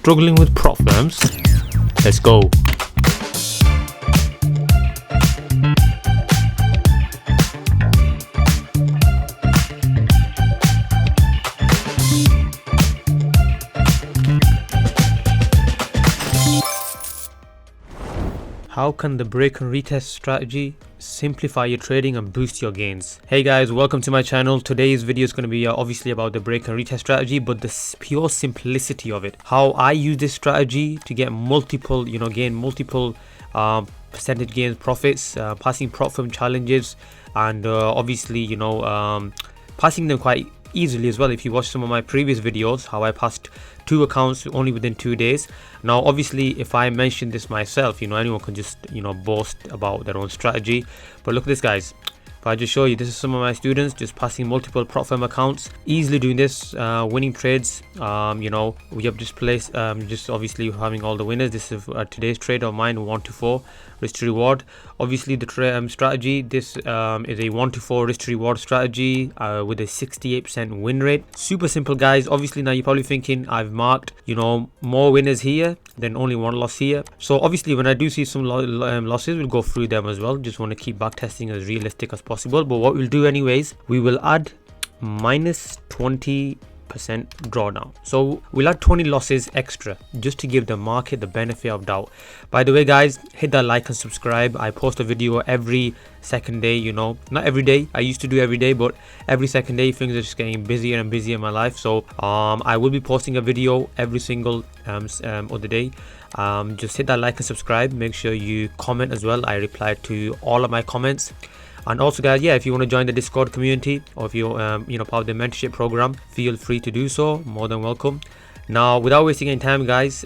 struggling with prop firms? Let's go. How can the break and retest strategy simplify your trading and boost your gains? Hey guys, welcome to my channel. Today's video is going to be obviously about the break and retest strategy, but the pure simplicity of it. How I use this strategy to get multiple, gain multiple percentage gains, profits, passing prop firm challenges, and obviously, passing them quite easily as well. If you watch some of my previous videos, how I passed 2 accounts only within 2 days. Now obviously if I mention this myself, anyone can just boast about their own strategy, but look at this, guys. If I just show you, this is some of my students just passing multiple prop firm accounts, easily doing this, winning trades. We have just placed just obviously having all the winners. This is today's trade of mine, 1 to 4 risk to reward. Obviously the strategy, this is a 1 to 4 risk to reward strategy with a 68% win rate. Super simple, guys. Obviously now you're probably thinking I've marked more winners here than only 1 loss here. So obviously when I do see some losses, we'll go through them as well. Just want to keep backtesting as realistic as possible. But what we'll do anyways, we will add minus 20% drawdown. So we'll add 20 losses extra just to give the market the benefit of doubt. By the way, guys, hit that like and subscribe. I post a video every second day, not every day. I used to do every day, but every second day. Things are just getting busier and busier in my life, so I will be posting a video every single other day. Just hit that like and subscribe. Make sure you comment as well. I reply to all of my comments. And also, guys, if you want to join the Discord community, or if you're part of the mentorship program, feel free to do so. More than welcome. Now, without wasting any time, guys,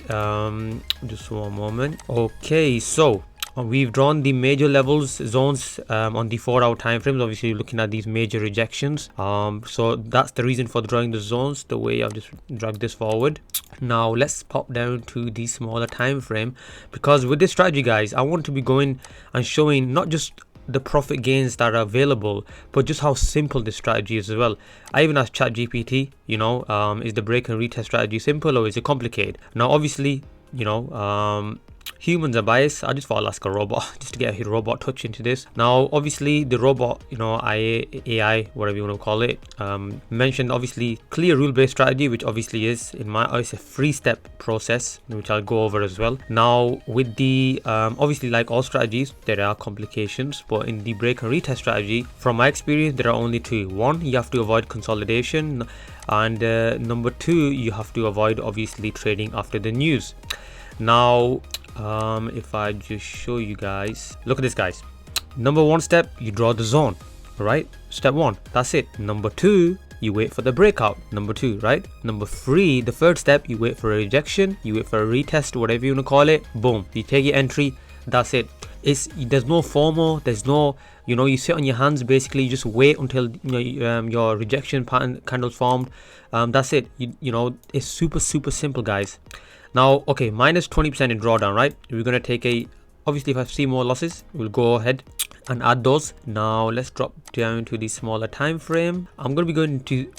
just one moment. Okay, so we've drawn the major levels zones on the 4-hour time frames. Obviously, looking at these major rejections. So that's the reason for drawing the zones. The way I've just dragged this forward. Now let's pop down to the smaller time frame, because with this strategy, guys, I want to be going and showing not just the profit gains that are available, but just how simple this strategy is as well. I even asked ChatGPT, is the break and retest strategy simple or is it complicated? Now obviously, humans are biased. I just thought I'll ask a robot just to get a robot touch into this. Now obviously the robot, AI, whatever you want to call it, mentioned obviously clear rule-based strategy, which obviously is it's a 3-step process, which I'll go over as well. Now with the obviously, like all strategies, there are complications, but in the break and retest strategy, from my experience, there are only 2. 1, you have to avoid consolidation, and number 2, you have to avoid obviously trading after the news. Now if I just show you guys, look at this, guys. Number 1 step, you draw the zone, right? Step 1, that's it. Number 2, you wait for the breakout. Number 2, right? Number 3, the 3rd step, you wait for a rejection, you wait for a retest, whatever you want to call it. Boom, you take your entry. That's it. There's no FOMO, there's no you sit on your hands. Basically you just wait until your rejection pattern candles formed. That's it. It's super simple, guys. Now, okay, minus 20% in drawdown, right? We're going to take obviously if I see more losses, we'll go ahead and add those. Now let's drop down to the smaller time frame. I'm going to be going to,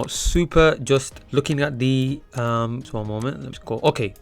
super, just looking at the, just one moment, let's go. Okay.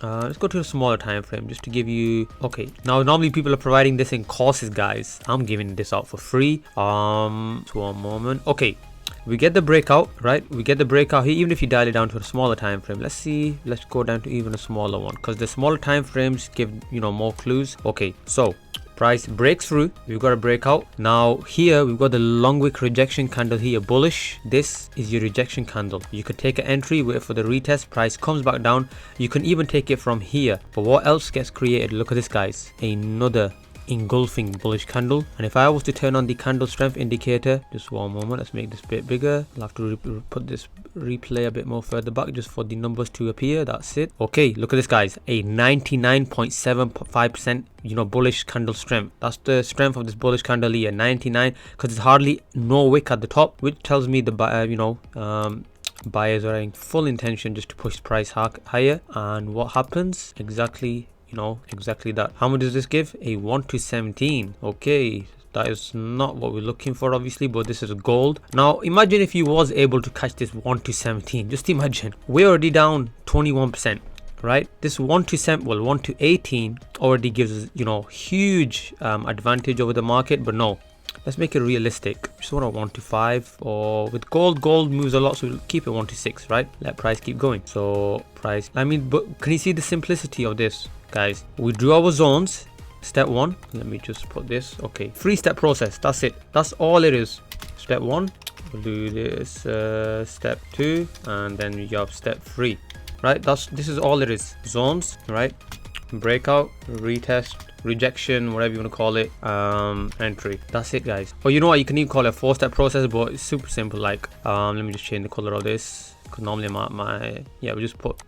Let's go to a smaller time frame just to give you. Okay, now normally people are providing this in courses, guys. I'm giving this out for free. Just one moment. Okay, we get the breakout, right? We get the breakout here. Even if you dial it down to a smaller time frame, let's see, let's go down to even a smaller one, because the smaller time frames give more clues. Okay, so price breaks through, we've got a breakout. Now here we've got the long wick rejection candle here, bullish. This is your rejection candle. You could take an entry, wait for the retest, price comes back down. You can even take it from here. But what else gets created? Look at this, guys, another engulfing bullish candle. And if I was to turn on the candle strength indicator, just one moment, let's make this a bit bigger. I'll have to put this replay a bit more further back just for the numbers to appear. That's it. Okay, look at this, guys, a 99.75% bullish candle strength. That's the strength of this bullish candle here, 99, because there's hardly no wick at the top, which tells me the buyers are in full intention just to push the price higher. And what happens exactly? Exactly that. How much does this give? A 1 to 17. Okay, that is not what we're looking for, obviously, but this is gold. Now imagine if you was able to catch this 1 to 17. Just imagine, we're already down 21%, right? This 1 to 7, well, 1 to 18 already gives us, you know, huge advantage over the market, but no. Let's make it realistic. Just want a 1 to 5, or with gold moves a lot, so we'll keep it 1 to 6, right? Let price keep going. So price, I mean, but can you see the simplicity of this, guys? We drew our zones. Step 1, let me just put this. Okay, 3-step process. That's it. That's all it is. Step 1, we'll do this. Step 2, and then you have step 3, right? This is all it is. Zones, right? Breakout, retest, rejection, whatever you want to call it, entry. That's it, guys. Or you know what, you can even call it a 4-step process, but it's super simple. Like let me just change the color of this, because normally we just put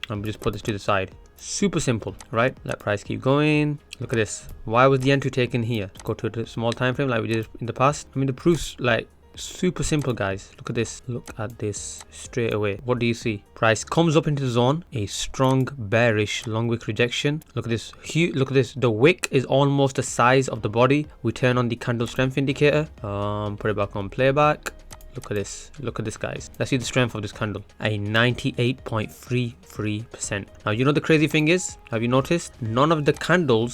this to the side. Super simple, right? Let price keep going. Look at this. Why was the entry taken here? Go to the small time frame like we did in the past. I mean, the proof's like super simple, guys. Look at this. Look at this straight away. What do you see? Price comes up into the zone, a strong bearish long wick rejection. Look at this. Look at this. The wick is almost the size of the body. We turn on the candle strength indicator. Put it back on playback. Look at this. Look at this, guys. Let's see the strength of this candle. A 98.33%. Now, you know the crazy thing is, have you noticed? None of the candle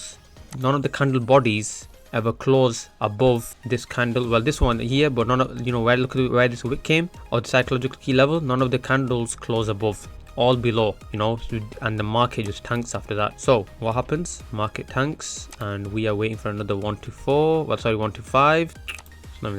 bodies ever close above this candle. Well, this one here, but none of, you know, look at where this wick came, or the psychological key level. None of the candles close above, all below, you know, and the market just tanks after that. So what happens? Market tanks, and we are waiting for another 1 to 4. Well, sorry, 1 to 5. Now we're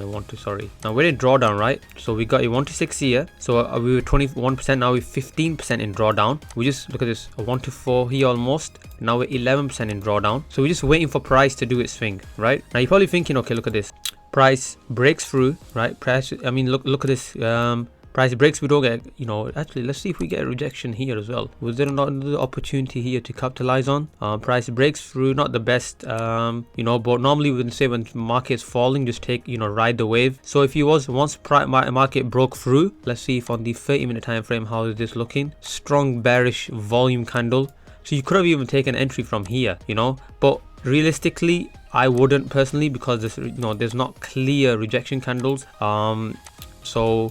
in drawdown, right? So we got a 1 to 6 here. So we were 21%. Now we're 15% in drawdown. We just look at this, a 1 to 4 here almost. Now we're 11% in drawdown. So we're just waiting for price to do its thing, right? Now you're probably thinking, okay, look at this. Price breaks through, right? Price, I mean, look at this. Price breaks, we don't get, you know, actually let's see if we get a rejection here as well. Was there another opportunity here to capitalize on? Price breaks through, not the best, you know, but normally we would say when market's falling, just take, you know, ride the wave. So if you once market broke through, let's see if on the 30-minute time frame, how is this looking? Strong bearish volume candle. So you could have even taken entry from here, you know, but realistically I wouldn't personally, because this, you know, there's not clear rejection candles.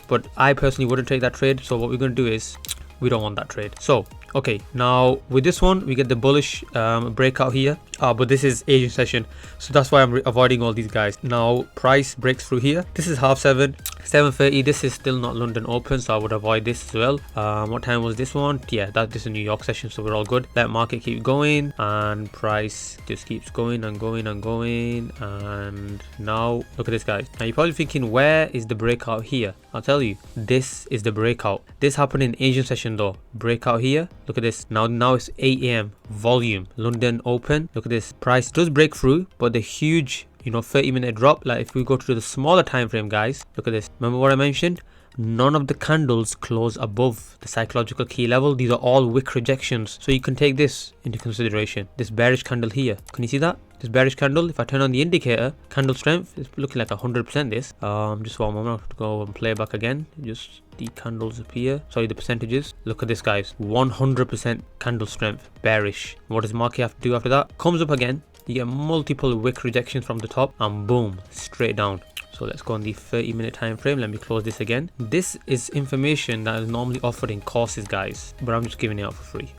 But I personally wouldn't take that trade. So what we're going to do is, we don't want that trade. So okay, now with this one we get the bullish breakout here, but this is Asian session, so that's why I'm avoiding all these guys. Now price breaks through here. This is 7:30, 7:30. This is still not London open, so I would avoid this as well. What time was this one? Yeah, this is a New York session, so we're all good. Let market keep going, and price just keeps going and going and going. And now look at this, guys. Now you're probably thinking, where is the breakout here? I'll tell you, this is the breakout. This happened in Asian session though. Breakout here. Look at this. Now it's 8 AM. Volume. London open. Look at this. Price does break through, but the huge, you know, 30-minute drop. Like if we go to the smaller time frame, guys, look at this. Remember what I mentioned? None of the candles close above the psychological key level. These are all wick rejections. So you can take this into consideration. This bearish candle here. Can you see that? This bearish candle, if I turn on the indicator, candle strength is looking like 100% this. Just one moment, I have to go and play back again. Just the candles appear. Sorry, the percentages. Look at this, guys. 100% candle strength, bearish. What does market have to do after that? Comes up again. You get multiple wick rejections from the top, and boom, straight down. So let's go on the 30-minute time frame. Let me close this again. This is information that is normally offered in courses, guys, but I'm just giving it out for free.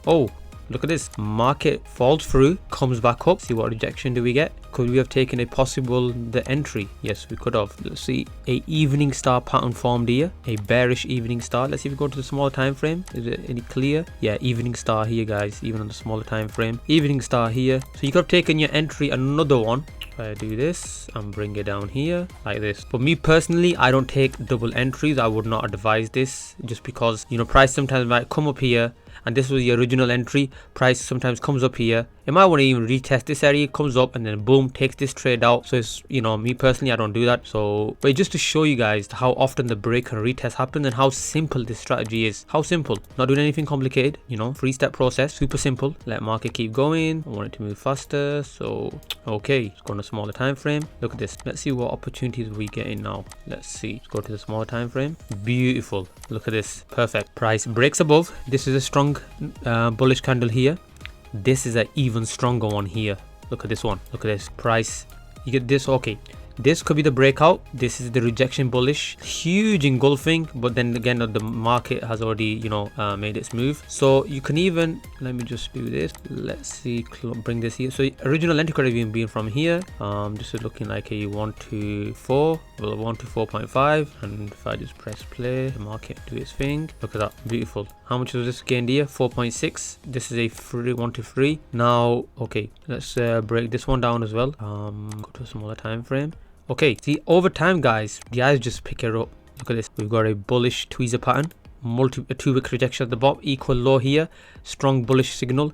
Oh, look at this. Market falls through, comes back up. See what rejection do we get? Could we have taken the entry? Yes, we could have. Let's see. A evening star pattern formed here. A bearish evening star. Let's see if we go to the smaller time frame. Is it any clear? Yeah, evening star here, guys, even on the smaller time frame. Evening star here. So you could have taken your entry, another one. If I do this and bring it down here like this. But me personally, I don't take double entries. I would not advise this, just because, you know, price sometimes might come up here, and this was the original entry. Price sometimes comes up here. It might want to even retest this area, comes up, and then boom, takes this trade out. So it's, you know, me personally, I don't do that. So, but just to show you guys how often the break and retest happen, and how simple this strategy is. How simple. Not doing anything complicated, you know, 3-step process, super simple. Let market keep going. I want it to move faster. So okay, let's go on a smaller time frame. Look at this. Let's see what opportunities we get in now. Let's see. Let's go to the smaller time frame. Beautiful. Look at this. Perfect. Price breaks above. This is a strong bullish candle here. This is an even stronger one here. Look at this one. Look at this. Price, you get this. Okay, This could be the breakout. This is the rejection bullish, huge engulfing, but then again the market has already made its move. So you can even, let me just do this, let's see, bring this here. So original entry could have even been from here. This is looking like a 1 to 4, well, 1 to 4.5, and if I just press play, the market do its thing. Look at that, beautiful. How much was this gained here? 4.6. This is a 1 to 3. Now okay, let's break this one down as well. Go to a smaller time frame. Okay, see, over time guys, the eyes just pick it up. Look at this, we've got a bullish tweezer pattern, a 2-wick rejection at the bottom, equal low here, strong bullish signal.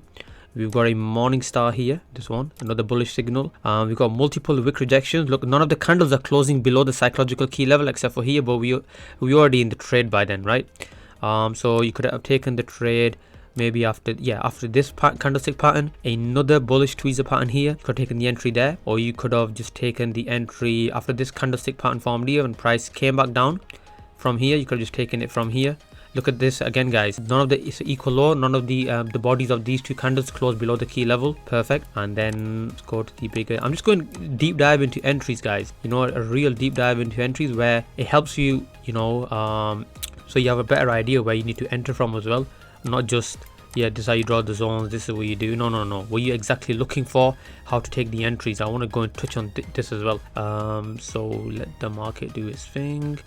We've got a morning star here, this one, another bullish signal. We've got multiple wick rejections. Look, none of the candles are closing below the psychological key level except for here, but we already in the trade by then, right? So you could have taken the trade maybe after this candlestick pattern, another bullish tweezer pattern here. You could have taken the entry there, or you could have just taken the entry after this candlestick pattern formed here and price came back down from here. You could have just taken it from here. Look at this again guys, none of the is equal low, none of the bodies of these two candles close below the key level. Perfect. And then let's go to the bigger, I'm just going deep dive into entries guys, a real deep dive into entries where it helps you, so you have a better idea where you need to enter from as well. Not just, yeah, this is how you draw the zones, this is what you do. No, what you're exactly looking for, how to take the entries. I want to go and touch on this as well. So let the market do its thing.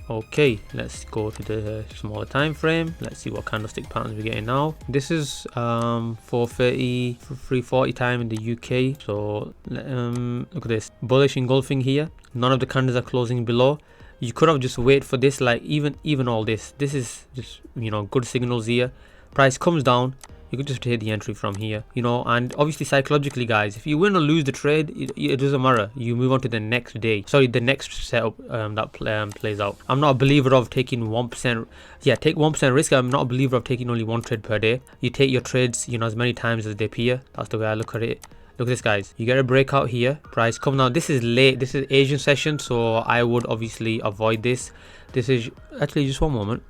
Okay, let's go to the smaller time frame. Let's see what candlestick patterns we're getting now. This is 4:30, 3:40 time in the UK. So look at this, bullish engulfing here. None of the candles are closing below. You could have just wait for this, like even all this is just good signals here. Price comes down, you could just take the entry from here, and obviously psychologically guys, if you win or lose the trade, it doesn't matter. You move on to the next day, sorry, the next setup that plays out. I'm not a believer of taking 1%. Yeah, take 1% risk. I'm not a believer of taking only one trade per day. You take your trades as many times as they appear. That's the way I look at it. Look at this guys, you get a breakout here, price come down. This is late, this is Asian session, so I would obviously avoid this. This is actually, just one moment,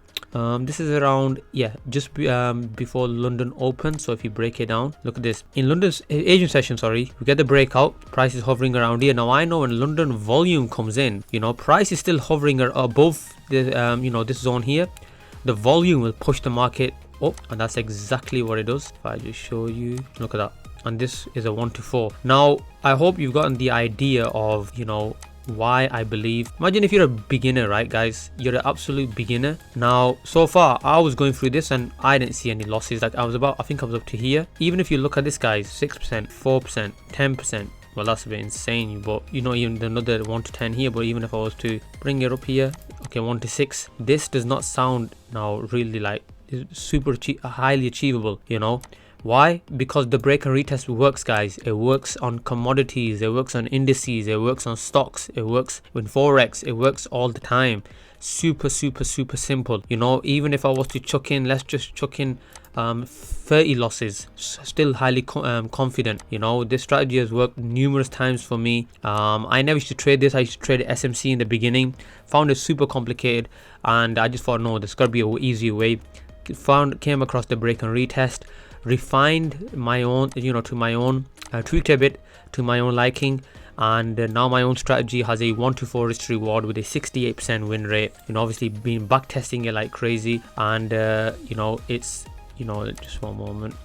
this is around, yeah, just before London open. So if you break it down, look at this, in London's Asian session, sorry, we get the breakout, price is hovering around here. Now I know when London volume comes in, price is still hovering above the this zone here. The volume will push the market up, and that's exactly what it does. If I just show you, look at that, and this is a 1 to 4. Now I hope you've gotten the idea of why I believe. Imagine if you're a beginner, right guys, you're an absolute beginner. Now so far I was going through this and I didn't see any losses. Like I think I was up to here. Even if you look at this guys, 6%, 4%, 10%, well that's a bit insane, but even another 1 to 10 here. But even if I was to bring it up here, okay, 1 to 6, this does not sound now really like super highly achievable. Why? Because the break and retest works guys. It works on commodities, it works on indices, it works on stocks, it works with forex, it works all the time. Super simple. Even if I was to chuck in, let's just chuck in 30 losses, still highly confident. This strategy has worked numerous times for me. I never used to trade this. I used to trade SMC in the beginning, found it super complicated, and I just thought, no, there's gotta be an easier way. Came across the break and retest, refined my own, to my own, tweaked a bit to my own liking, and now my own strategy has a 1 to 4 risk reward with a 68% win rate. Obviously been back testing it like crazy, and it's just one moment,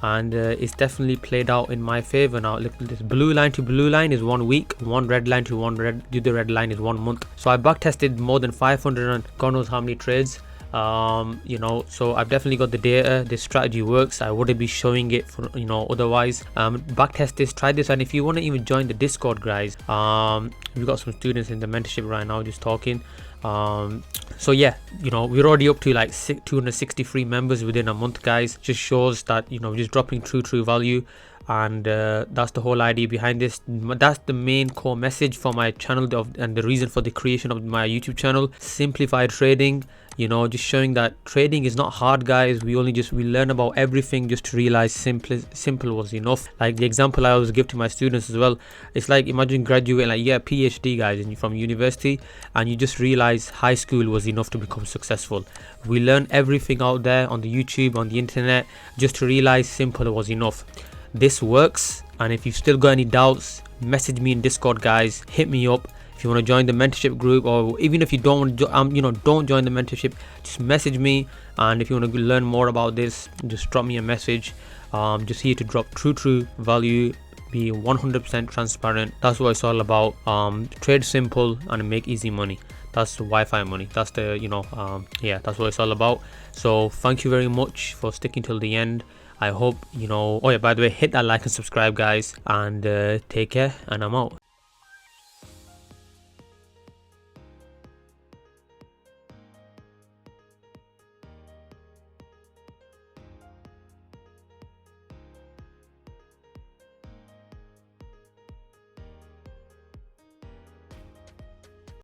and it's definitely played out in my favor. Now look at this, blue line to blue line is 1 week, one red line to the red line is 1 month. So I back tested more than 500 and God knows how many trades. So I've definitely got the data. This strategy works. I wouldn't be showing it for otherwise. Backtest this, try this, and if you want to even join the Discord guys, we've got some students in the mentorship right now just talking. So yeah, we're already up to like 263 members within a month guys. Just shows that just dropping true value, and that's the whole idea behind this. That's the main core message for my channel, and the reason for the creation of my YouTube channel, simplified trading. Just showing that trading is not hard guys. We learn about everything just to realize simple was enough. Like the example I always give to my students as well, it's like imagine graduating like PhD guys, and you're from university and you just realize high school was enough to become successful. We learn everything out there on the YouTube, on the internet, just to realize simple was enough. This works, and if you've still got any doubts, message me in Discord, guys. Hit me up if you want to join the mentorship group, or even if you don't want to don't join the mentorship, just message me. And if you want to learn more about this, just drop me a message. Just here to drop true value, be 100% transparent. That's what it's all about. Trade simple and make easy money. That's the Wi-Fi money. That's the yeah, that's what it's all about. So thank you very much for sticking till the end. I hope oh yeah, by the way, hit that like and subscribe, guys, and take care, and I'm out.